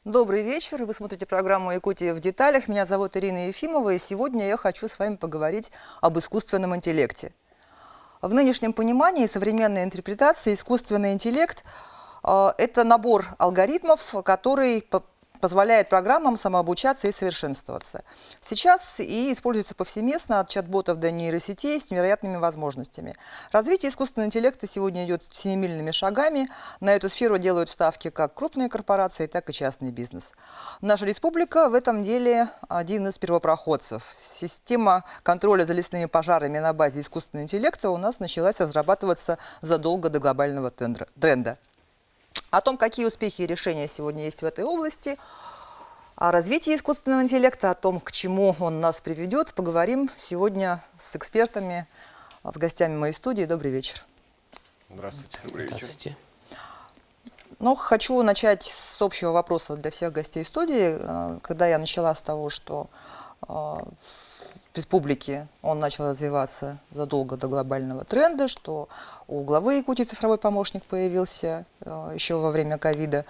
Добрый вечер. Вы смотрите программу «Якутия в деталях». Меня зовут Ирина Ефимова, и сегодня я хочу с вами поговорить об искусственном интеллекте. В нынешнем понимании современной интерпретации искусственный интеллект это набор алгоритмов, который позволяет программам самообучаться и совершенствоваться. Сейчас и используется повсеместно от чат-ботов до нейросетей с невероятными возможностями. Развитие искусственного интеллекта сегодня идет семимильными шагами. На эту сферу делают ставки как крупные корпорации, так и частный бизнес. Наша республика в этом деле один из первопроходцев. Система контроля за лесными пожарами на базе искусственного интеллекта у нас началась разрабатываться задолго до глобального тренда. О том, какие успехи и решения сегодня есть в этой области, о развитии искусственного интеллекта, о том, к чему он нас приведет, поговорим сегодня с экспертами, с гостями моей студии. Добрый вечер. Здравствуйте. Добрый вечер. Здравствуйте. Ну, хочу начать с общего вопроса для всех гостей студии. Когда я начала с того, что в республике он начал развиваться задолго до глобального тренда, что у главы Якутии цифровой помощник появился еще во время ковида.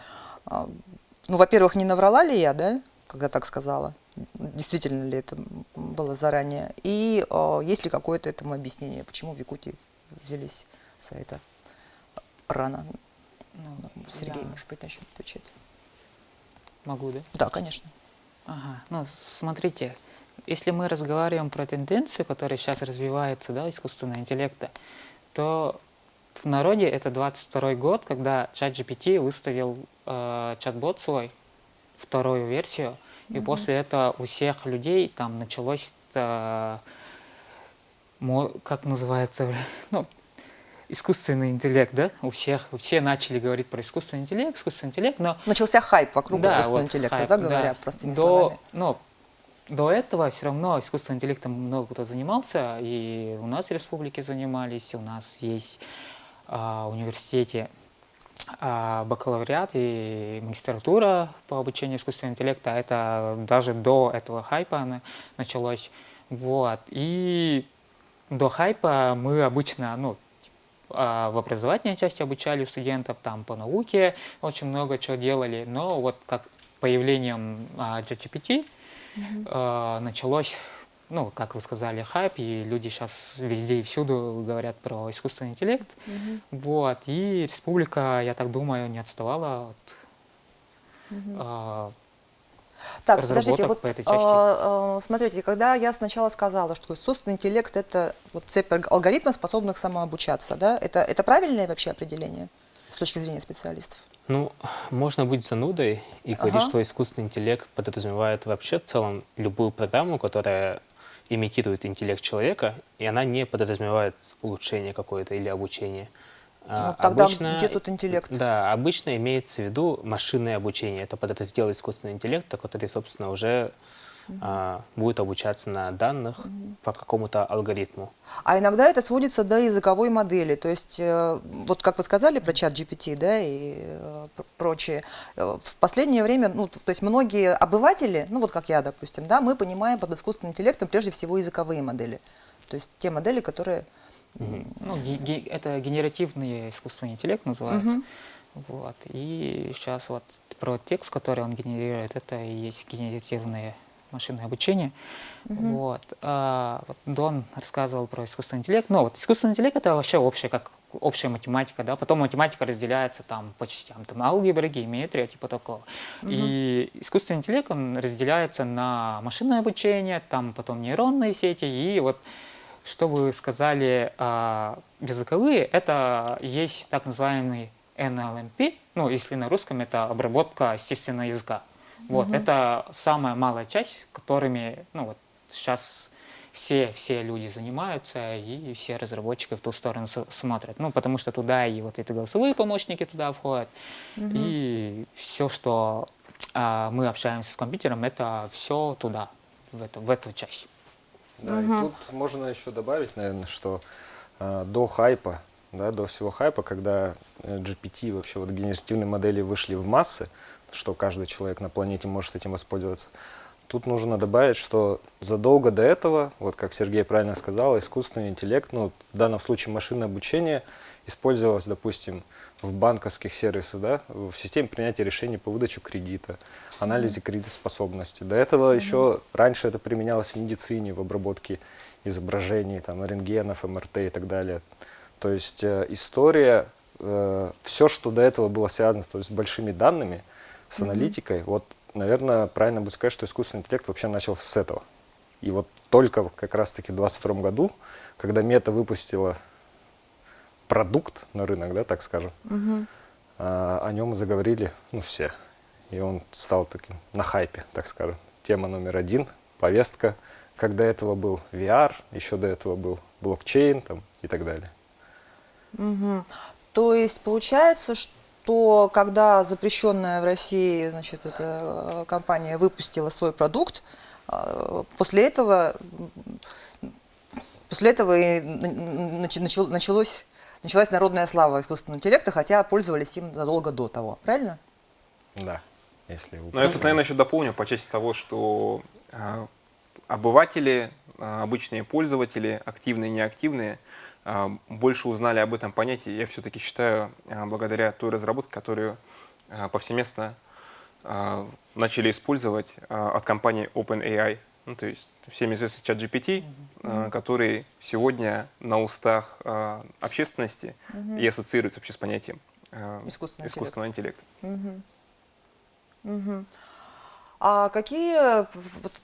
Ну, во-первых, не наврала ли я, да, когда так сказала? Действительно ли это было заранее? И есть ли какое-то этому объяснение, почему в Якутии взялись за это рано? Сергей, может быть, начнет отвечать. Могу, да? Да, конечно. Ага. Ну, смотрите, если мы разговариваем про тенденцию, которая сейчас развивается, да, искусственного интеллекта, то в народе это 22-й год, когда ChatGPT выставил чат-бот свой, вторую версию, и после этого у всех людей там началось, как называется, ну, искусственный интеллект, да, все начали говорить про искусственный интеллект, но... Начался хайп вокруг искусственного интеллекта, хайп, да, говоря простыми словами. До этого все равно искусственным интеллектом много кто занимался, и у нас в республике занимались, у нас есть в университете бакалавриат и магистратура по обучению искусственного интеллекта, это даже до этого хайпа началось, вот, и до хайпа мы обычно, в образовательной части обучали студентов, там по науке очень много чего делали, но вот как появлением ChatGPT началось, как вы сказали, хайп, и люди сейчас везде и всюду говорят про искусственный интеллект, вот, и республика, я так думаю, не отставала от так, подождите, вот по этой части. Смотрите, когда я сначала сказала, что искусственный интеллект это вот цепь алгоритмов, способных самообучаться, да, это правильное вообще определение с точки зрения специалистов? Ну, можно быть занудой и говорить, что искусственный интеллект подразумевает вообще в целом любую программу, которая имитирует интеллект человека, и она не подразумевает улучшение какое-то или обучение. Тогда обычно, где тут интеллект? Да, обычно имеется в виду машинное обучение. Это подраздел искусственного интеллекта, который, собственно, уже будет обучаться на данных по какому-то алгоритму. А иногда это сводится до языковой модели. То есть, вот как вы сказали про чат GPT, да, и прочее, в последнее время, то есть многие обыватели, вот как я, допустим, да, мы понимаем под искусственным интеллектом прежде всего языковые модели. То есть те модели, которые... Это генеративный искусственный интеллект называется. Вот. И сейчас вот про текст, который он генерирует, это и есть генеративное машинное обучение. Вот. Вот Дон рассказывал про искусственный интеллект. Но вот искусственный интеллект это вообще общая математика, да. Потом математика разделяется там по частям, там алгебра, геометрия, типа такого. И искусственный интеллект он разделяется на машинное обучение, там потом нейронные сети и вот что вы сказали, языковые, это есть так называемый NLMP, если на русском это обработка естественного языка. Вот, это самая малая часть, которыми, сейчас все люди занимаются, и все разработчики в ту сторону смотрят. Потому что туда и вот эти голосовые помощники туда входят, и все, что мы общаемся с компьютером, это все туда, в эту часть. Да, и тут можно еще добавить, наверное, что до хайпа, да, до всего хайпа, когда GPT, вообще вот генеративные модели вышли в массы, что каждый человек на планете может этим воспользоваться, тут нужно добавить, что задолго до этого, вот как Сергей правильно сказал, искусственный интеллект, в данном случае машинное обучение, использовалось, допустим, в банковских сервисах, да, в системе принятия решений по выдаче кредита, анализе кредитоспособности. До этого еще раньше это применялось в медицине, в обработке изображений, там, рентгенов, МРТ и так далее. То есть история, все, что до этого было связано с большими данными, с аналитикой, вот, наверное, правильно будет сказать, что искусственный интеллект вообще начался с этого. И вот только как раз-таки в 2022 году, когда Мета выпустила продукт на рынок, да, так скажем, о нем заговорили, ну, все. И он стал таким на хайпе, так скажем. Тема номер один, повестка. Как до этого был VR, еще до этого был блокчейн там, и так далее. То есть получается, что когда запрещенная в России, значит, эта компания выпустила свой продукт, после этого и началась народная слава искусственного интеллекта, хотя пользовались им задолго до того, правильно? Да, если вы... Но это, наверное, еще дополню по части того, что обыватели, обычные пользователи, активные и неактивные, больше узнали об этом понятии, я все-таки считаю, благодаря той разработке, которую повсеместно начали использовать от компании OpenAI. Ну, то есть всем известный ChatGPT, который сегодня на устах общественности и ассоциируется вообще с понятием искусственного интеллекта. А какие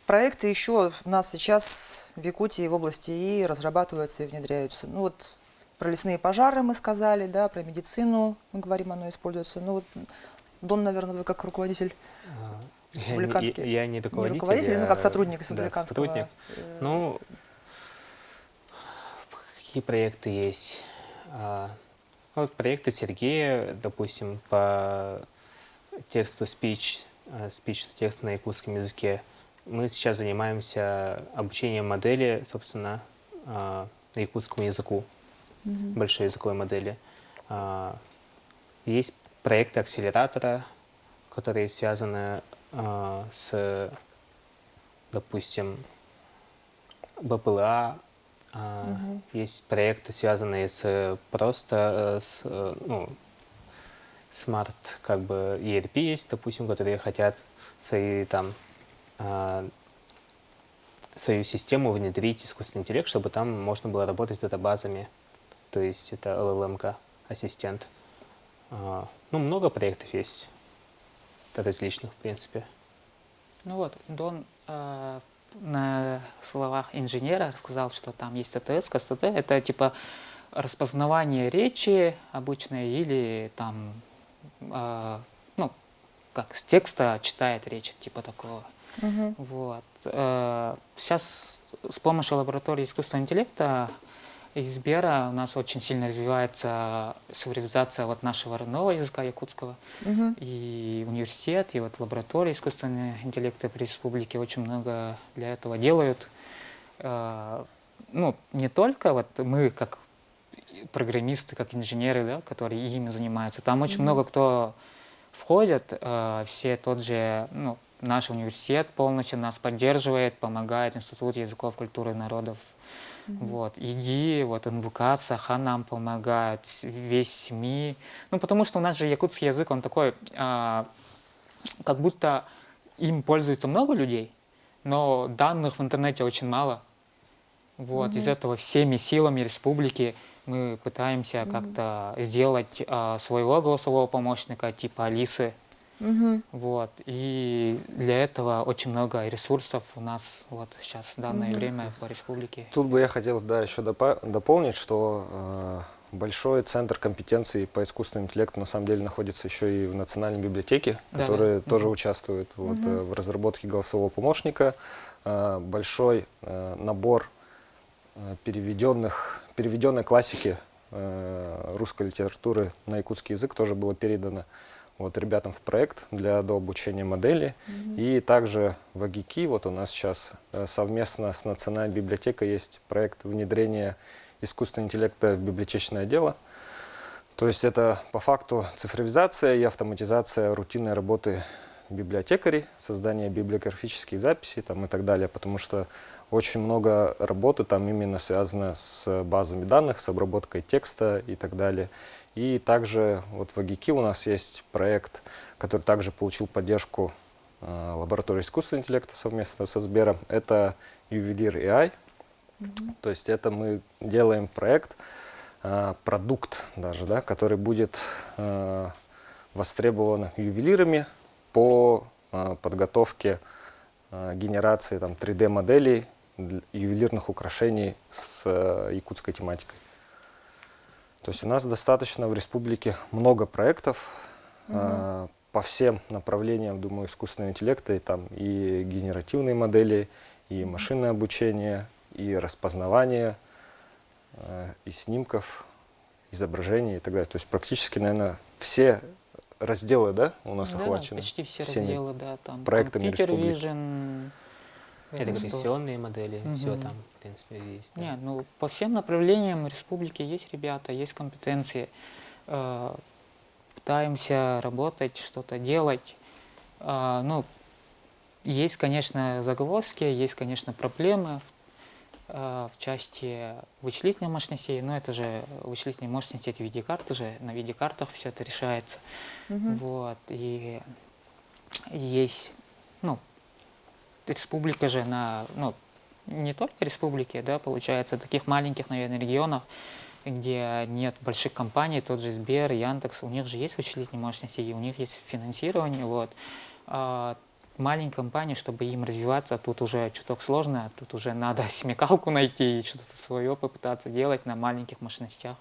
проекты еще у нас сейчас в Якутии, в области ИИ разрабатываются и внедряются? Ну вот про лесные пожары мы сказали, да, про медицину мы говорим, оно используется. Ну вот, Дон, наверное, вы как руководитель республиканский. Я не руководитель. Не руководитель, ну как сотрудник республиканского. Да, сотрудник. Ну, какие проекты есть? Вот проекты Сергея, допустим, по тексту speech текст на якутском языке. Мы сейчас занимаемся обучением модели, собственно, на якутскому языку, большой языковой модели. Есть проекты акселератора, которые связаны с, допустим, БПЛА. Есть проекты, связанные с просто смарт, как бы ERP есть, допустим, которые хотят свои там свою систему внедрить искусственный интеллект, чтобы там можно было работать с датабазами. То есть это LLM-ка, ассистент. Ну, много проектов есть различных, в принципе. Ну вот, Дон на словах инженера сказал, что там есть ТТС, КСТТ. Это типа распознавание речи обычной или там, ну, как с текста читает речь, типа такого. Вот. Сейчас с помощью лаборатории искусственного интеллекта из Сбера у нас очень сильно развивается цифровизация вот нашего родного языка якутского. И университет, и вот лаборатория искусственного интеллекта при республике очень много для этого делают. Ну, не только вот мы, как программисты, как инженеры, да, которые ими занимаются. Там очень много кто входит, все тот же, ну, наш университет полностью нас поддерживает, помогает, Институт языков, культуры и народов. Вот, ИГИ, вот, НВК, Саха нам помогают, весь СМИ. Ну, потому что у нас же якутский язык, он такой, как будто им пользуется много людей, но данных в интернете очень мало. Вот, из этого всеми силами республики мы пытаемся как-то сделать своего голосового помощника, типа Алисы. Вот. И для этого очень много ресурсов у нас вот сейчас в данное время по республике. Тут бы я хотел, да, еще дополнить, что большой центр компетенций по искусственному интеллекту на самом деле находится еще и в Национальной библиотеке, которая тоже участвует вот, в разработке голосового помощника. Большой набор переведенной классики русской литературы на якутский язык тоже было передано вот ребятам в проект для дообучения модели. И также в АГИКИ вот у нас сейчас совместно с Национальной библиотекой есть проект внедрения искусственного интеллекта в библиотечное дело. То есть это по факту цифровизация и автоматизация рутинной работы библиотекарей, создание библиографических записей там, и так далее, потому что очень много работы там именно связано с базами данных, с обработкой текста и так далее. И также вот в АГИКе у нас есть проект, который также получил поддержку лаборатории искусственного интеллекта совместно со Сбером. Это Ювелир AI. То есть это мы делаем проект, продукт даже, да, который будет востребован ювелирами по подготовке генерации там, 3D-моделей ювелирных украшений с якутской тематикой. То есть у нас достаточно в республике много проектов по всем направлениям, думаю, искусственного интеллекта, и там и генеративные модели, и машинное обучение, и распознавание, и снимков, изображений и так далее. То есть практически, наверное, все разделы, да, у нас Да, охвачены? почти все всеми разделы, да, там проектами компьютер республики. vision, Регрессионные модели, все Мгм. там, в принципе, есть. да. Нет, ну по всем направлениям республики есть ребята, есть компетенции. Пытаемся работать, что-то делать. Ну, есть, конечно, загвоздки, есть, конечно, проблемы в части вычислительной мощностей, но это же вычислительные мощности, эти видеокарты же, на видеокартах все это решается. Вот, и есть, ну, республика же ну, не только республики, да, получается, таких маленьких, наверное, регионах, где нет больших компаний, тот же Сбер, Яндекс, у них же есть вычислительные мощности, и у них есть финансирование, вот. А маленькие компании, чтобы им развиваться, тут уже чуток сложно, тут уже надо смекалку найти и что-то свое попытаться делать на маленьких мощностях.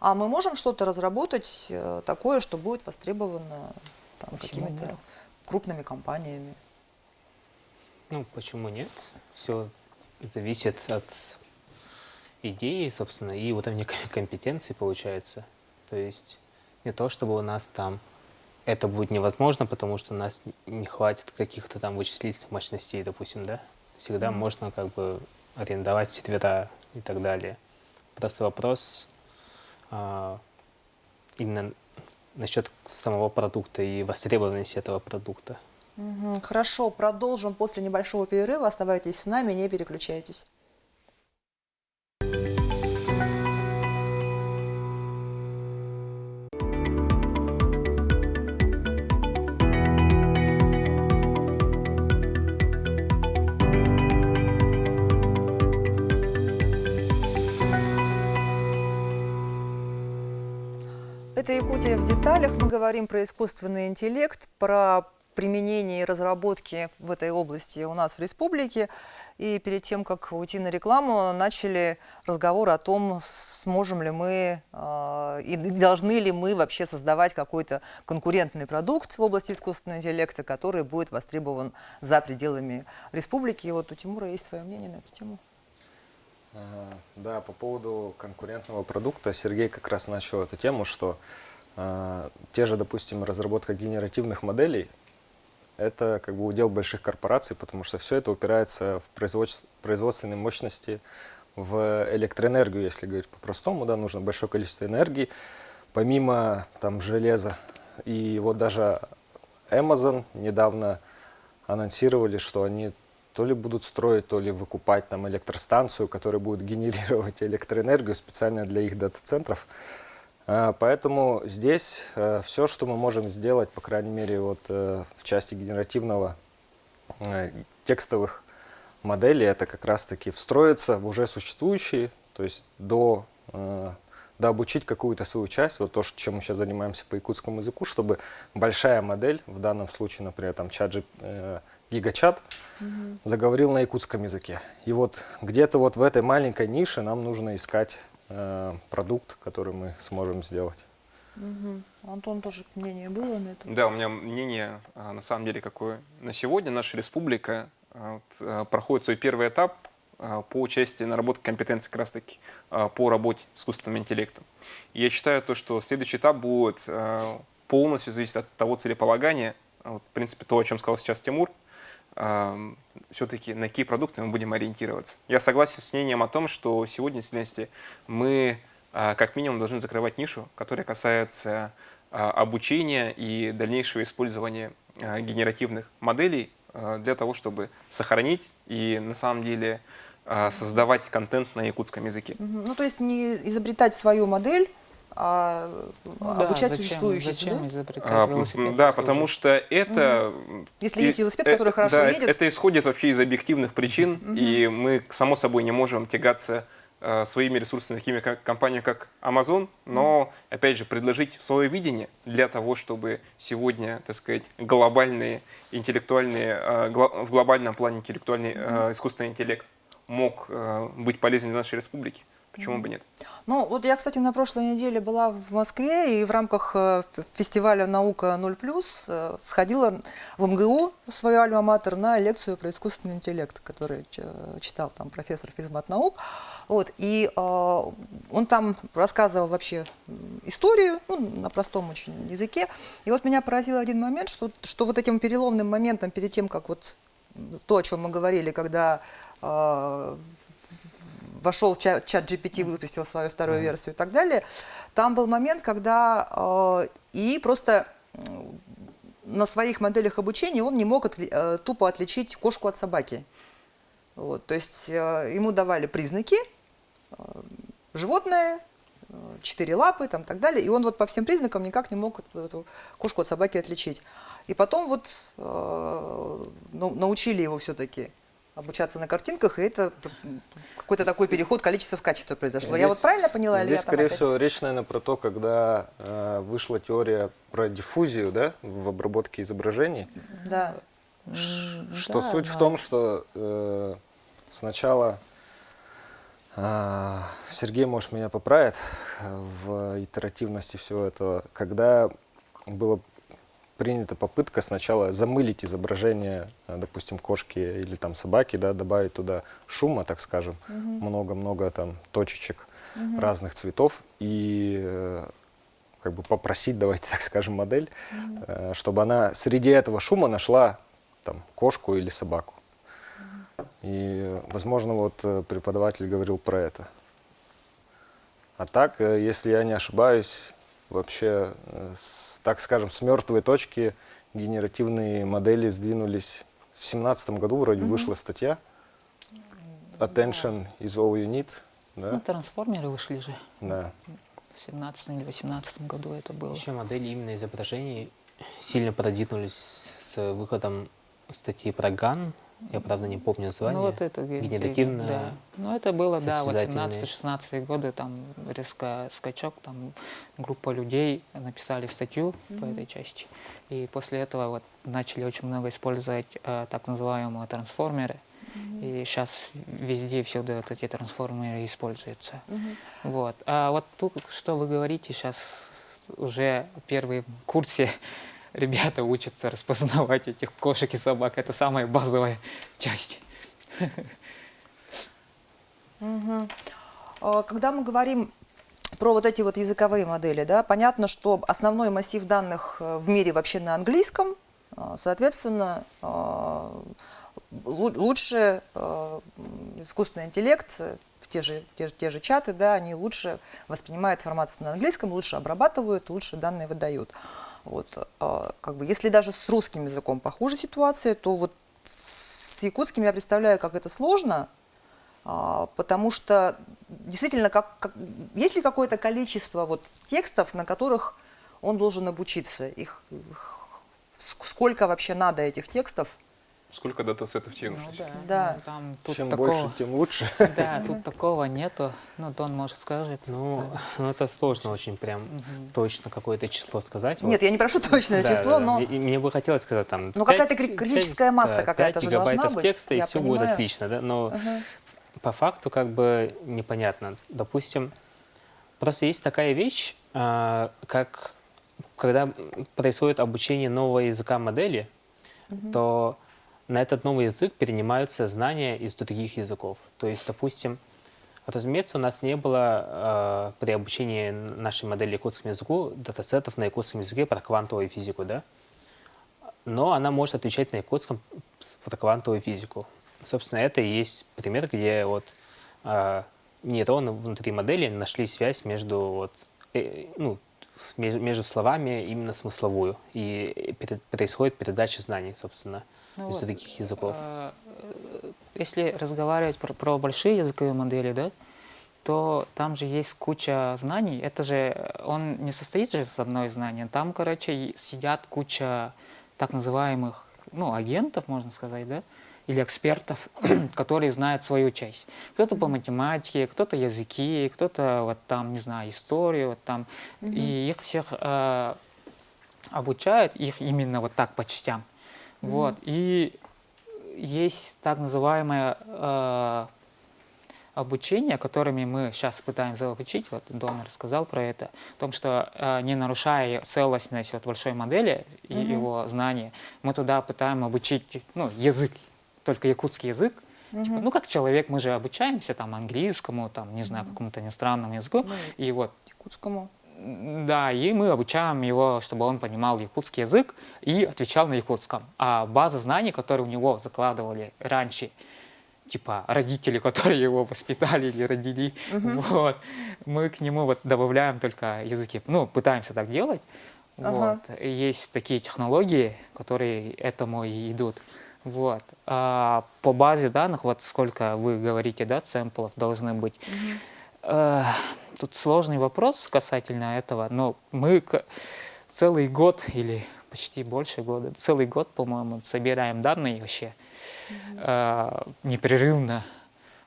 А мы можем что-то разработать такое, что будет востребовано там, Почему какими-то нет? крупными компаниями? Ну, почему нет? Все зависит от идеи, собственно, и вот уровня компетенции получается. То есть не то, чтобы у нас там это будет невозможно, потому что у нас не хватит каких-то там вычислительных мощностей, допустим, да? Всегда можно как бы арендовать сервера и так далее. Просто вопрос именно насчет самого продукта и востребованности этого продукта. Хорошо, продолжим после небольшого перерыва. Оставайтесь с нами, не переключайтесь. Это «Якутия в деталях». Мы говорим про искусственный интеллект, про применение и разработки в этой области у нас в республике. И перед тем, как уйти на рекламу, начали разговор о том, сможем ли мы и должны ли мы вообще создавать какой-то конкурентный продукт в области искусственного интеллекта, который будет востребован за пределами республики. И вот у Тимура есть свое мнение на эту тему. Да, по поводу конкурентного продукта Сергей как раз начал эту тему, что те же, допустим, разработка генеративных моделей – это как бы удел больших корпораций, потому что все это упирается в производственные мощности, в электроэнергию, если говорить по-простому, да, нужно большое количество энергии, помимо там железа. И вот даже Amazon недавно анонсировали, что они то ли будут строить, то ли выкупать там электростанцию, которая будет генерировать электроэнергию специально для их дата-центров. Поэтому здесь все, что мы можем сделать, по крайней мере, вот, в части генеративного текстовых моделей, это как раз-таки встроиться в уже существующие, то есть дообучить какую-то свою часть, вот то, чем мы сейчас занимаемся по якутскому языку, чтобы большая модель, в данном случае, например, там гигачат, заговорил на якутском языке. И вот где-то вот в этой маленькой нише нам нужно искать продукт, который мы сможем сделать. Антон, тоже мнение было на это? Да, у меня мнение на самом деле какое. На сегодня наша республика проходит свой первый этап по части наработки компетенций как раз таки по работе с искусственным интеллектом. И я считаю, что следующий этап будет полностью зависеть от того целеполагания, в принципе, то, о чем сказал сейчас Тимур, все-таки на какие продукты мы будем ориентироваться. Я согласен с мнением о том, что сегодня, в действительности, мы как минимум должны закрывать нишу, которая касается обучения и дальнейшего использования генеративных моделей для того, чтобы сохранить и на самом деле создавать контент на якутском языке. Ну, то есть не изобретать свою модель, Ну да, обучать зачем, существующие, зачем да? изобретать велосипед? Да, если потому уже- что это... Если есть велосипед, который хорошо да, едет. это исходит вообще из объективных причин, и мы, само собой, не можем тягаться своими ресурсами, такими как компания, как Amazon, но, опять же, предложить свое видение для того, чтобы сегодня, так сказать, глобальные интеллектуальные, в глобальном плане интеллектуальный искусственный интеллект мог быть полезен для нашей республики. Почему бы нет? Ну, вот я, кстати, на прошлой неделе была в Москве и в рамках фестиваля «Наука 0+» сходила в МГУ, в свою альма-матер, на лекцию про искусственный интеллект, который читал там профессор физмат-наук. Вот, и он там рассказывал вообще историю, ну, на простом очень языке. И вот меня поразил один момент, что вот этим переломным моментом перед тем, как вот то, о чем мы говорили, когда вошел чат GPT, выпустил свою вторую версию и так далее, там был момент, когда и просто на своих моделях обучения он не мог тупо отличить кошку от собаки. Вот, то есть ему давали признаки, животное, 4 лапы, там, так далее, и он вот по всем признакам никак не мог эту кошку от собаки отличить. И потом вот научили его все-таки обучаться на картинках, и это какой-то такой переход количества в качество произошло. Я вот правильно поняла? Здесь, или я там скорее опять... всего, речь, наверное, про то, когда вышла теория про диффузию, да, в обработке изображений. Да. Что Да, суть в но том, что сначала Сергей, может, меня поправит в итеративности всего этого, когда была принята попытка сначала замылить изображение, допустим, кошки или там собаки, да, добавить туда шума, так скажем, много-много там точечек разных цветов и как бы попросить, давайте так скажем, модель, чтобы она среди этого шума нашла там кошку или собаку. И, возможно, вот преподаватель говорил про это. А так, если я не ошибаюсь, вообще, так скажем, с мертвой точки генеративные модели сдвинулись. В 2017 году вроде вышла статья «Attention is all you need». Ну, Да? трансформеры вышли же. Да. В 17 или 18 году это было. Еще модели именно изображений сильно продвинулись с выходом статьи про ГАН. Я, правда, не помню название. Ну, вот это Генеративно. да. Ну, это было, да, вот состязательные. 17-16 годы, там резко скачок, там группа людей написали статью по этой части. И после этого вот начали очень много использовать так называемые трансформеры. И сейчас везде всюду вот эти трансформеры используются. Вот. А вот тут, что вы говорите, сейчас уже первые в курсе ребята учатся распознавать этих кошек и собак. Это самая базовая часть. Когда мы говорим про вот эти вот языковые модели, да, понятно, что основной массив данных в мире вообще на английском, соответственно, лучше искусственный интеллект, те же чаты, да, они лучше воспринимают информацию на английском, лучше обрабатывают, лучше данные выдают. Вот, как бы, если даже с русским языком похуже ситуация, то вот с якутским я представляю, как это сложно, потому что действительно, есть ли какое-то количество вот текстов, на которых он должен обучиться? Сколько вообще надо этих текстов? Сколько датасетов тебе Ну, вышло? Да. ну, там, тут Чем такого, больше, тем лучше. да, тут такого нету. Ну, Дон, может, скажет. Ну, это сложно очень прям точно какое-то число сказать. Нет, я не прошу точное Да, число, да, да. но... Мне бы хотелось сказать там... Ну, какая-то критическая масса какая-то же должна гигабайтов быть, текста, и я все будет понимаю. отлично, да? Но по факту как бы непонятно. Допустим, просто есть такая вещь, как когда происходит обучение нового языка модели, то на этот новый язык перенимаются знания из других языков. То есть, допустим, разумеется, у нас не было при обучении нашей модели якутскому языку датасетов на якутском языке про квантовую физику, да? Но она может отвечать на якутском про квантовую физику. Собственно, это и есть пример, где вот нейроны внутри модели нашли связь между между словами именно смысловую. И происходит передача знаний, собственно, из других языков. Если разговаривать про большие языковые модели, да, то там же есть куча знаний. Это же, он не состоит же из одной знания. Там, короче, сидят куча так называемых, ну, агентов, можно сказать, да, или экспертов, которые знают свою часть. Кто-то по математике, кто-то языки, кто-то вот там, не знаю, историю, вот там. И их всех обучают, их именно вот так по частям. Вот. И есть так называемое обучение, которыми мы сейчас пытаемся обучить, вот Дон рассказал про это, о том, что не нарушая целостность вот большой модели и его знания, мы туда пытаемся обучить, ну, язык, только якутский язык. Типа, ну, как человек, мы же обучаемся там английскому, там, не знаю, какому-то иностранному языку, и вот. Якутскому. Да, и мы обучаем его, чтобы он понимал якутский язык и отвечал на якутском. А база знаний, которые у него закладывали раньше, типа родители, которые его воспитали или родили, вот, мы к нему вот добавляем только языки. Ну, пытаемся так делать. Вот. И есть такие технологии, которые этому и идут. Вот. А по базе данных, вот сколько вы говорите, да, сэмплов должны быть. Тут сложный вопрос касательно этого, но мы целый год или почти больше года, целый год, по-моему, собираем данные вообще непрерывно.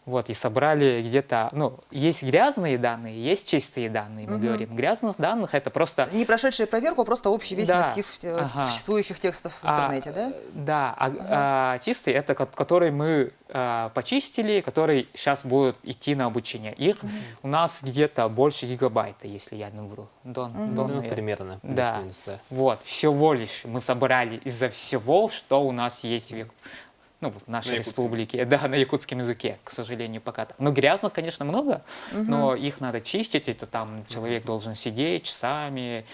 Вот, и собрали где-то, ну, есть грязные данные, есть чистые данные, мы говорим. Грязных данных это просто... Не прошедшие проверку, а просто общий весь Да. массив существующих текстов в интернете, да? Да, чистые это которые мы почистили, которые сейчас будут идти на обучение. Их у нас где-то больше гигабайта, если я не вру. Дон, Ну, наверное. примерно. Да. плюс-минус, да. Вот, всего лишь мы собрали из-за всего, что у нас есть ну, в нашей республике, да, на якутском языке, к сожалению, пока так. Но грязных, конечно, много, но их надо чистить, это там человек должен сидеть часами,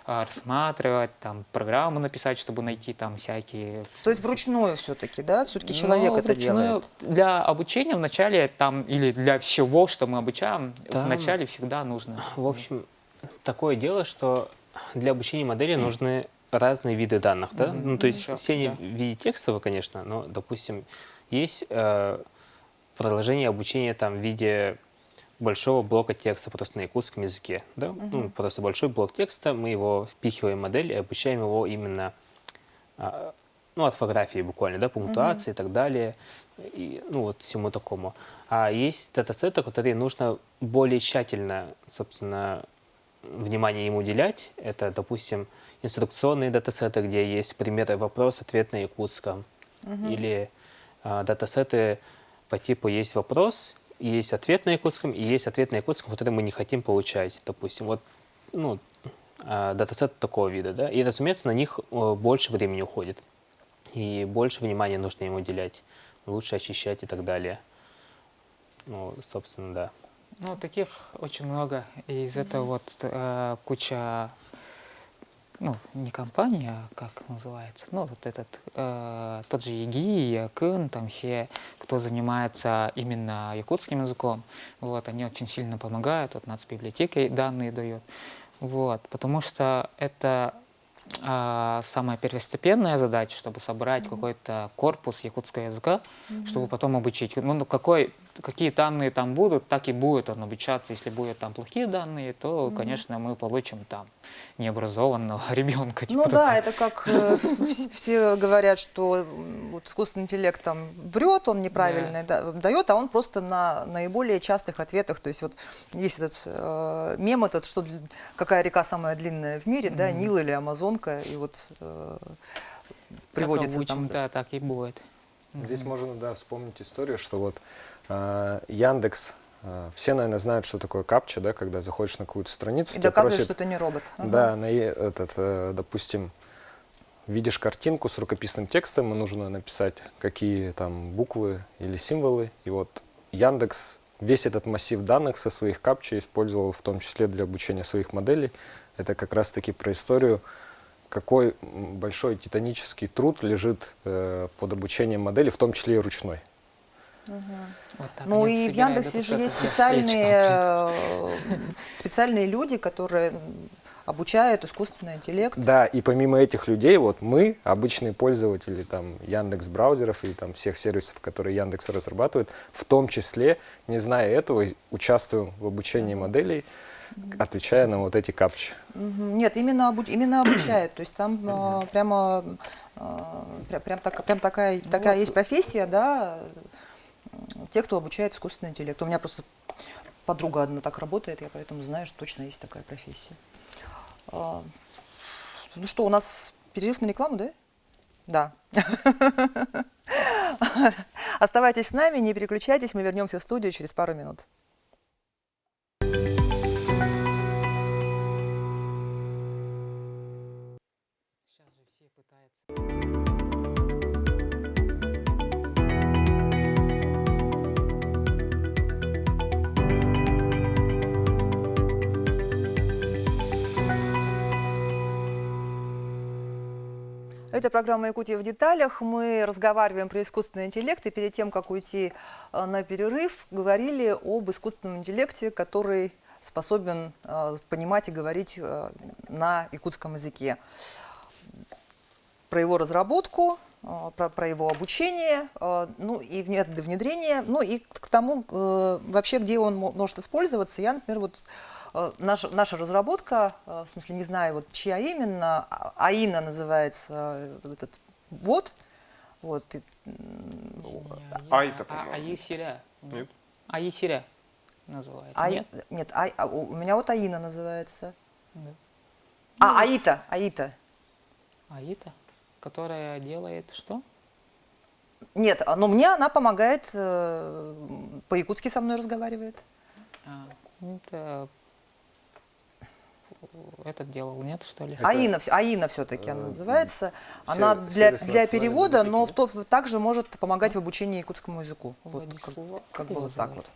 рассматривать, там, программу написать, чтобы найти там всякие... То есть вручную все-таки, да? Все-таки человек это делает. Для обучения вначале там, или для всего, что мы обучаем, Там- вначале всегда нужно. В общем, такое дело, что для обучения модели нужны разные виды данных, да? Ну, то есть Всё, все они да. в виде текстового, конечно, но, допустим, есть продолжение обучения там в виде большого блока текста просто на якутском языке, да? Ну, просто большой блок текста, мы его впихиваем в модель и обучаем его именно ну, орфографии буквально, да, пунктуации и так далее, и, ну, вот всему такому. А есть датасеты, которые нужно более тщательно, собственно, внимание ему уделять. Это, допустим, инструкционные датасеты, где есть примеры вопрос-ответ на якутском. Или датасеты по типу есть вопрос, есть ответ на якутском, и есть ответ на якутском, который мы не хотим получать. Допустим, вот, ну, датасет такого вида, да. И, разумеется, на них больше времени уходит. И больше внимания нужно ему уделять. Лучше очищать и так далее. Ну, собственно, да. Ну, таких очень много. И из этого вот куча, ну, не компания, а как называется, ну, вот этот, тот же ЕГИ, Якын, там все, кто занимается именно якутским языком, вот, они очень сильно помогают, вот, нацбиблиотека данные дает, вот, потому что это самая первостепенная задача, чтобы собрать какой-то корпус якутского языка, чтобы потом обучить. Ну, какие данные там будут, так и будет он обучаться. Если будут там плохие данные, то, конечно, мы получим там необразованного ребенка. Ну да, это как все говорят, что вот искусственный интеллект там врет, он неправильно дает, а он просто на наиболее частых ответах. То есть вот есть этот мем, этот, что какая река самая длинная в мире, да, Нил или Амазонка, и вот приводится там. Да, так и будет. Здесь можно, да, вспомнить историю, что вот Яндекс, все, наверное, знают, что такое капча, да, когда заходишь на какую-то страницу. И тебя доказывает, просит- что это не робот. Да, допустим, видишь картинку с рукописным текстом, и нужно написать, какие там буквы или символы. И вот Яндекс весь этот массив данных со своих капча использовал в том числе для обучения своих моделей. Это как раз-таки про историю, какой большой титанический труд лежит под обучением модели, в том числе и ручной. Вот так Ну они и в собирают Яндексе же датасеты есть для встреч. специальные люди, которые обучают искусственный интеллект. Да, и помимо этих людей, вот мы, обычные пользователи там Яндекс браузеров и там всех сервисов, которые Яндекс разрабатывает, в том числе, не зная этого, участвуем в обучении моделей, отвечая на вот эти капчи. Нет, именно обучают. То есть там прям такая есть профессия, да, те, кто обучает искусственный интеллект. У меня просто подруга одна так работает, я поэтому знаю, что точно есть такая профессия. Ну что, у нас перерыв на рекламу, да? Да. Оставайтесь с нами, не переключайтесь, мы вернемся в студию через пару минут. Сейчас же все пытаются. Это программа «Якутия в деталях». Мы разговариваем про искусственный интеллект, и перед тем, как уйти на перерыв, говорили об искусственном интеллекте, который способен понимать и говорить на якутском языке. Про его разработку, про его обучение, ну и внедрение, ну и к тому, вообще, где он может использоваться. Я, например, вот наша разработка, в смысле, не знаю, вот чья именно, Аина называется этот бот. Вот, Айта, по-моему. Аисиря. Нет? Аисиря называется. Нет? Нет, у меня вот Аина называется. Да. Аита. Аита, которая делает что? Нет, но мне она помогает, по-якутски со мной разговаривает. Это этот делал, нет, что ли? Аина все-таки она называется. Она для перевода, но также может помогать в обучении якутскому языку. Вот, как бы вот так вот.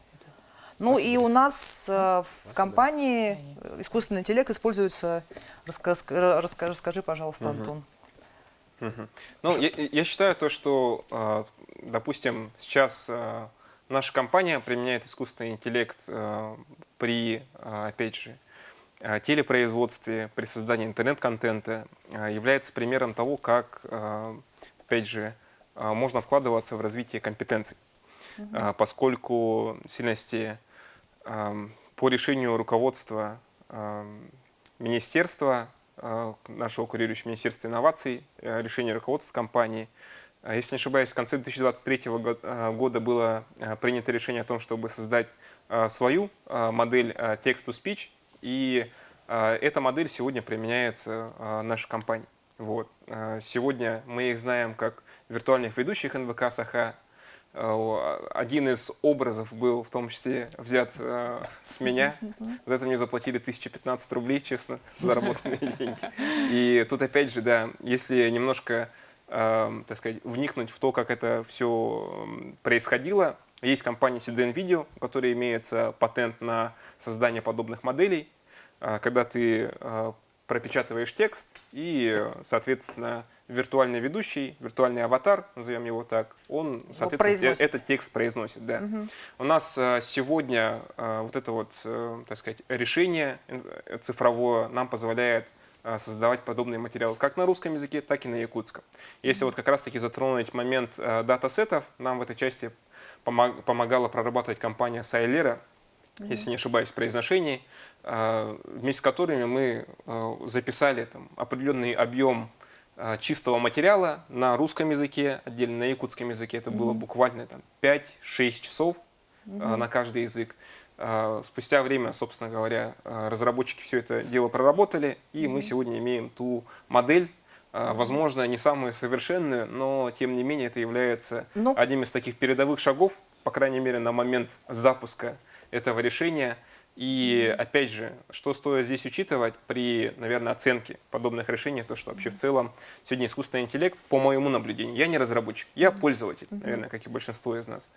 Ну и у нас в компании искусственный интеллект используется. Расскажи, пожалуйста, Антон. Ну, я считаю то, что, допустим, сейчас наша компания применяет искусственный интеллект при, опять же, телепроизводстве, при создании интернет-контента, является примером того, как, опять же, можно вкладываться в развитие компетенций, поскольку в сильности по решению руководства министерства, нашего курирующего Министерства инноваций, решение руководства компании. Если не ошибаюсь, в конце 2023 года было принято решение о том, чтобы создать свою модель text-to-speech, и эта модель сегодня применяется в нашей компании. Вот. Сегодня мы их знаем как виртуальных ведущих НВК «Саха». Один из образов был в том числе взят с меня. За это мне заплатили 1015 рублей, честно, заработанные деньги. И тут опять же, да, если немножко, так сказать, вникнуть в то, как это все происходило, есть компания CDN Video, у которой имеется патент на создание подобных моделей, когда ты пропечатываешь текст и, соответственно, виртуальный ведущий, виртуальный аватар, назовем его так, он, соответственно, этот текст произносит. Да. У нас сегодня вот это вот, так сказать, решение цифровое нам позволяет создавать подобные материалы как на русском языке, так и на якутском. Если вот как раз-таки затронуть момент датасетов, нам в этой части помогала прорабатывать компания Sailera, если не ошибаюсь в произношении, вместе с которыми мы записали там определенный объем чистого материала на русском языке, отдельно на якутском языке. Это было буквально 5-6 часов на каждый язык. Спустя время, собственно говоря, разработчики все это дело проработали, и мы сегодня имеем ту модель, возможно, не самую совершенную, но, тем не менее, это является одним из таких передовых шагов, по крайней мере, на момент запуска этого решения. И, опять же, что стоит здесь учитывать при, наверное, оценке подобных решений, то, что вообще в целом сегодня искусственный интеллект, по моему наблюдению, я не разработчик, я пользователь, наверное, как и большинство из нас.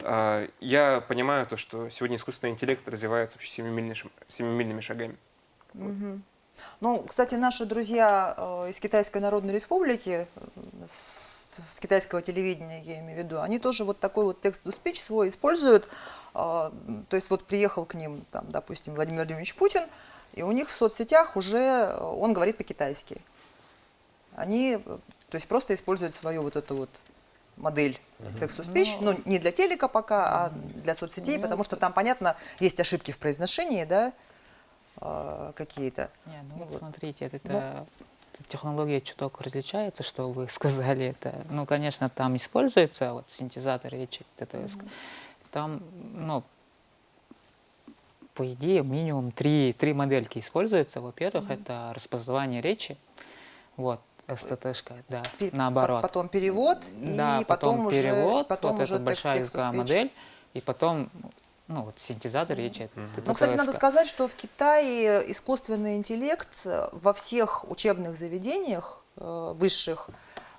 Я понимаю то, что сегодня искусственный интеллект развивается вообще семимильными шагами. Вот. Ну, кстати, наши друзья из Китайской Народной Республики, с китайского телевидения, я имею в виду, они тоже вот такой вот text-to-speech свой используют. То есть вот приехал к ним, там, допустим, Владимир Владимирович Путин, И у них в соцсетях уже он говорит по-китайски. Они, то есть, просто используют свою вот эту вот модель text-to-speech, ну, не для телека пока, а для соцсетей, потому что там, понятно, есть ошибки в произношении, да, какие-то. Не, ну Ну вот вот. смотрите, эта технология чуток различается, что вы сказали. Это, ну, конечно, там используется вот синтезатор речи, ТТС. Там, ну, по идее, минимум три модельки используются. Во-первых, это распознавание речи, вот, СТТшка, да, наоборот. Потом перевод, Да, и потом уже, перевод, потом вот уже эта большая языковая text-to-speech. модель, и потом, ну, вот синтезатор речи. Ну, кстати, надо сказать, что в Китае искусственный интеллект во всех учебных заведениях высших,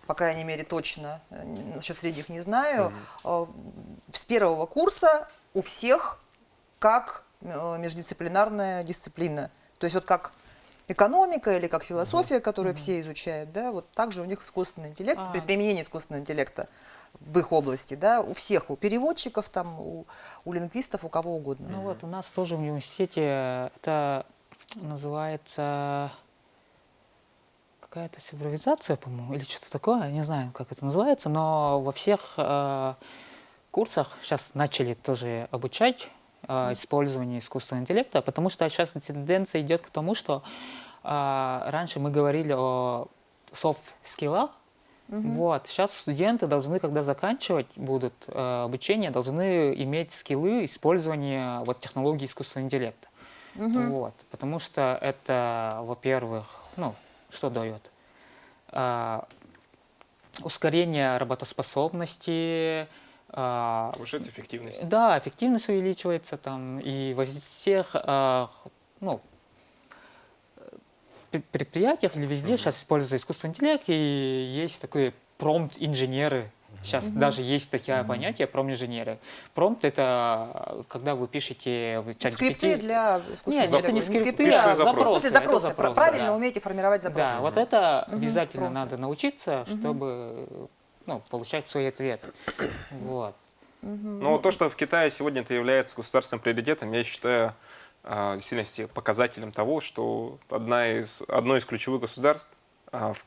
по крайней мере, точно, насчет средних не знаю, с первого курса у всех как междисциплинарная дисциплина. То есть вот как экономика или как философия, которую все изучают, да, вот также у них искусственный интеллект, применение искусственного интеллекта в их области, да, у всех, у переводчиков, там, у лингвистов, у кого угодно. Ну вот у нас тоже в университете это называется какая-то цифровизация, по-моему, или что-то такое, не знаю, как это называется, но во всех курсах сейчас начали тоже обучать использованию искусственного интеллекта, потому что сейчас тенденция идет к тому, что раньше мы говорили о софт-скиллах, вот, сейчас студенты должны, когда заканчивать будут обучение, должны иметь скиллы использования вот, технологий искусственного интеллекта. Вот, потому что это, во-первых, ну, что дает? Ускорение работоспособности, Повышается эффективность. да, эффективность увеличивается там, и во всех ну, предприятиях или везде сейчас используется искусственный интеллект, и есть такие промпт-инженеры. Сейчас даже есть такое понятие промпт-инженеры. Промпт — это когда вы пишете в чат Скрипты для искусственного Нет, это не интеллекта. скрипты, Пиши а запрос. В смысле запросы. запросы. Это запросы, Правильно да. умеете формировать запросы. Да, вот это обязательно промпты. надо научиться, чтобы ну, получать свой ответ. Вот. Но вот то, что в Китае сегодня это является государственным приоритетом, я считаю в действительности показателем того, что одно из ключевых государств,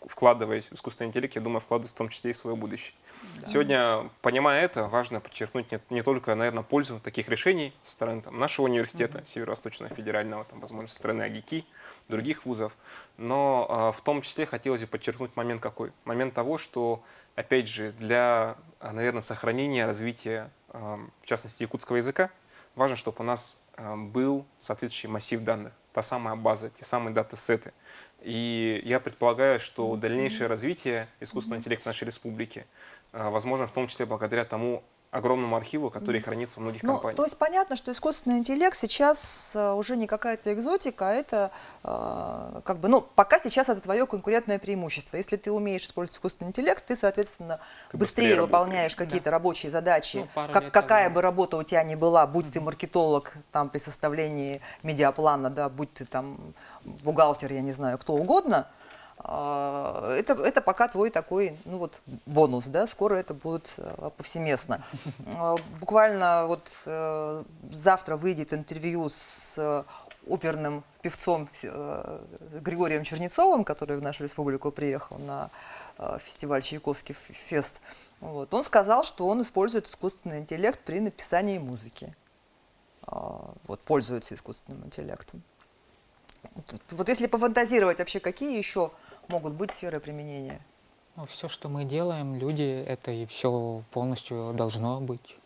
вкладываясь в искусственный интеллект, я думаю, вкладывает в том числе и в свое будущее. Да. Сегодня, понимая это, важно подчеркнуть не только, наверное, пользу таких решений со стороны там, нашего университета, Северо-Восточного федерального, там, возможно, со стороны АГИКИ, других вузов, но в том числе хотелось бы подчеркнуть момент какой? Момент того, что, опять же, для, наверное, сохранения, развития, в частности, якутского языка, важно, чтобы у нас был соответствующий массив данных, та самая база, те самые датасеты. И я предполагаю, что дальнейшее развитие искусственного интеллекта нашей республики возможно в том числе благодаря тому огромному архиву, который хранится в многих компаниях. То есть понятно, что искусственный интеллект сейчас уже не какая-то экзотика, а это как бы, ну, пока сейчас это твое конкурентное преимущество. Если ты умеешь использовать искусственный интеллект, ты, соответственно, быстрее выполняешь какие-то рабочие задачи. Ну, какая бы работа у тебя ни была, будь ты маркетолог там, при составлении медиаплана, да, будь ты там бухгалтер, я не знаю, кто угодно, это пока твой такой, ну вот, бонус, да, скоро это будет повсеместно. Буквально вот завтра выйдет интервью с оперным певцом Григорием Чернецовым, который в нашу республику приехал на фестиваль «Чайковский фест». Вот. Он сказал, что он использует искусственный интеллект при написании музыки. Вот, пользуется искусственным интеллектом. Вот если пофантазировать, вообще какие еще могут быть сферы применения? Ну, все, что мы делаем, люди, это и все полностью должно быть.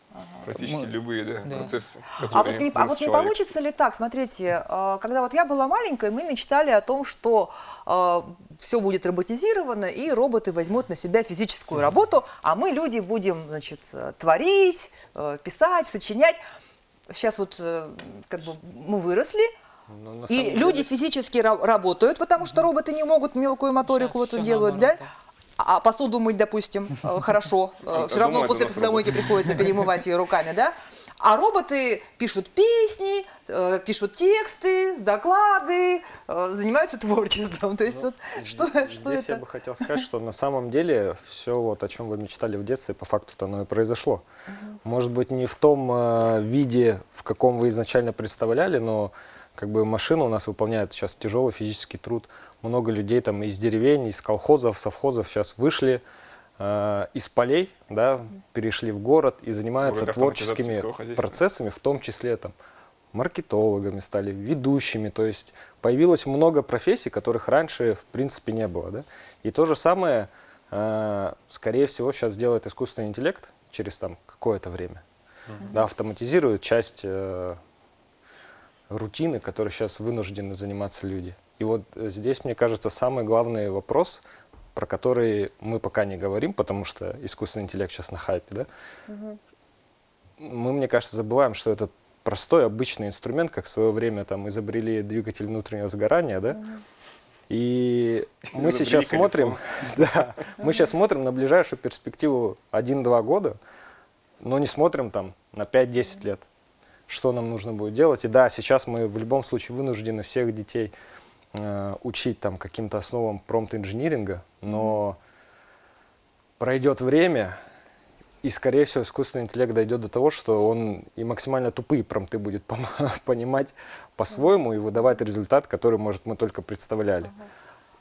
Практически любые процессы. А вот не получится ли так? Смотрите, когда вот я была маленькой, мы мечтали о том, что все будет роботизировано, и роботы возьмут на себя физическую работу, а мы, люди, будем, значит, творить, писать, сочинять. Сейчас вот как бы мы выросли, и люди физически работают, потому что роботы не могут мелкую моторику вот эту делать, да? А посуду мыть, допустим, хорошо. Все равно после посудомойки приходится перемывать ее руками, да? А роботы пишут песни, пишут тексты, доклады, занимаются творчеством. То есть, вот, что здесь это? Я бы хотел сказать, что на самом деле все, вот, о чем вы мечтали в детстве, по факту оно и произошло. Может быть, не в том виде, в каком вы изначально представляли, но как бы машина у нас выполняет сейчас тяжелый физический труд. Много людей там из деревень, из колхозов, совхозов сейчас вышли из полей, да, перешли в город и занимаются Благодаря автоматизации сельского творческими хозяйства. процессами, в том числе там маркетологами стали, ведущими. То есть появилось много профессий, которых раньше в принципе не было. Да? И то же самое, скорее всего, сейчас делает искусственный интеллект через там какое-то время. Да, автоматизирует часть рутины, которой сейчас вынуждены заниматься люди. И вот здесь, мне кажется, самый главный вопрос, про который мы пока не говорим, потому что искусственный интеллект сейчас на хайпе, да? Мы, мне кажется, забываем, что это простой, обычный инструмент, как в свое время там изобрели двигатель внутреннего сгорания, да? И мы сейчас смотрим, да, мы сейчас смотрим на ближайшую перспективу 1-2 года, но не смотрим там на 5-10 лет, что нам нужно будет делать. И да, сейчас мы в любом случае вынуждены всех детей учить там каким-то основам промпт-инжиниринга, но пройдет время, и, скорее всего, искусственный интеллект дойдет до того, что он и максимально тупые промпты будет понимать по-своему и выдавать результат, который, может, мы только представляли.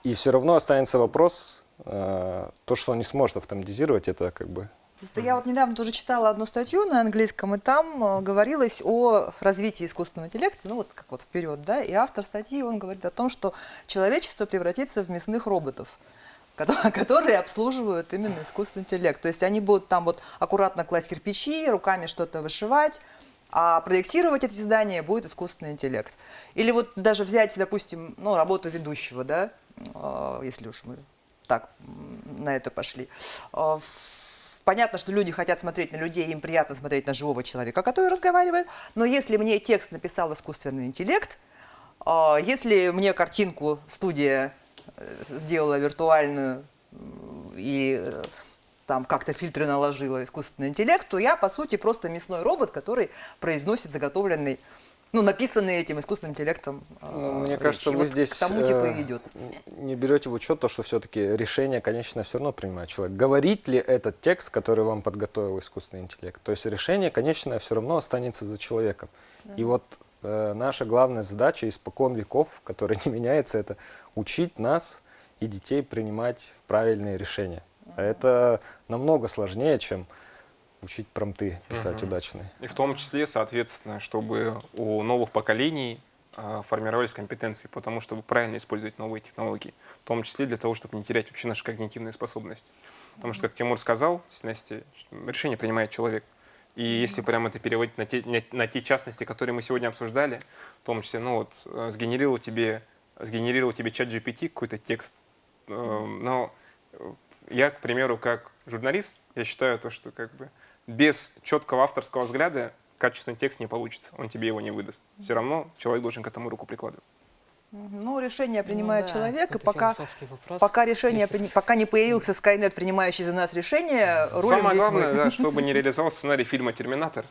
И все равно останется вопрос, то, что он не сможет автоматизировать, это как бы... Я вот недавно тоже читала одну статью на английском, и там говорилось о развитии искусственного интеллекта, ну вот как вот вперед, да, и автор статьи, он говорит о том, что человечество превратится в мясных роботов, которые обслуживают именно искусственный интеллект. То есть они будут там вот аккуратно класть кирпичи, руками что-то вышивать, а проектировать эти здания будет искусственный интеллект. Или вот даже взять, допустим, ну, работу ведущего, да, если уж мы так на это пошли. Понятно, что люди хотят смотреть на людей, им приятно смотреть на живого человека, который разговаривает, но если мне текст написал искусственный интеллект, если мне картинку студия сделала виртуальную и там как-то фильтры наложила искусственный интеллект, то я, по сути, просто мясной робот, который произносит заготовленный, ну, написанный этим искусственным интеллектом. Мне кажется, вы вот здесь к тому типа и идет. не берете в учет то, что все-таки решение, конечно, все равно принимает человек. Говорит ли этот текст, который вам подготовил искусственный интеллект? То есть решение, конечно, все равно останется за человеком. И вот наша главная задача испокон веков, которая не меняется, это учить нас и детей принимать правильные решения. А это намного сложнее, чем учить промпты писать удачные. И в том числе, соответственно, чтобы у новых поколений формировались компетенции по тому, чтобы правильно использовать новые технологии. В том числе для того, чтобы не терять вообще наши когнитивные способности. Потому что, как Тимур сказал, Настя, решение принимает человек. И если прямо это переводить на те частности, которые мы сегодня обсуждали, в том числе, ну вот, сгенерировал тебе чат GPT какой-то текст. Но я, к примеру, как журналист, я считаю то, что как бы без четкого авторского взгляда качественный текст не получится, он тебе его не выдаст. Все равно человек должен к этому руку прикладывать. Ну, решение принимает да, человек, и это пока философский вопрос. пока не появился Skynet, принимающий за нас решение, рулим Самое здесь главное, мы. да, чтобы не реализовал сценарий фильма «Терминатор».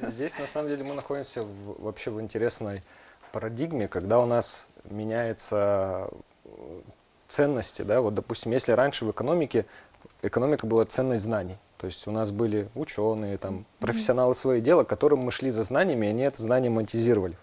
Здесь, на самом деле, мы находимся вообще в интересной парадигме, когда у нас меняются ценности. Да? Вот, допустим, если раньше в экономика была ценность знаний, то есть у нас были ученые, там, профессионалы своего дела, к которым мы шли за знаниями, и они это знание монетизировали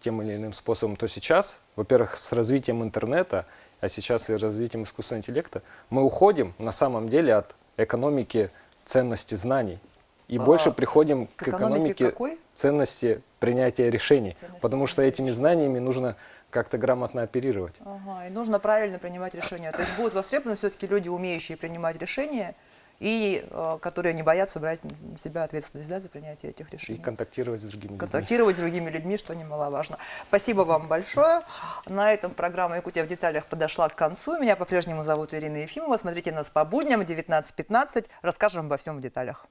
тем или иным способом, то сейчас, во-первых, с развитием интернета, а сейчас и развитием искусственного интеллекта, мы уходим на самом деле от экономики ценности знаний и больше приходим к экономике какой? ценности принятия решений, Ценности потому что принятия этими знаниями нужно как-то грамотно оперировать. Ага, и нужно правильно принимать решения. То есть будут востребованы все-таки люди, умеющие принимать решения, и которые не боятся брать на себя ответственность, да, за принятие этих И решений. контактировать с другими людьми. Контактировать с другими людьми, что немаловажно. Спасибо вам большое. На этом программа «Якутия в деталях» подошла к концу. Меня по-прежнему зовут Ирина Ефимова. Смотрите нас по будням в 19:15. Расскажем обо всем в деталях.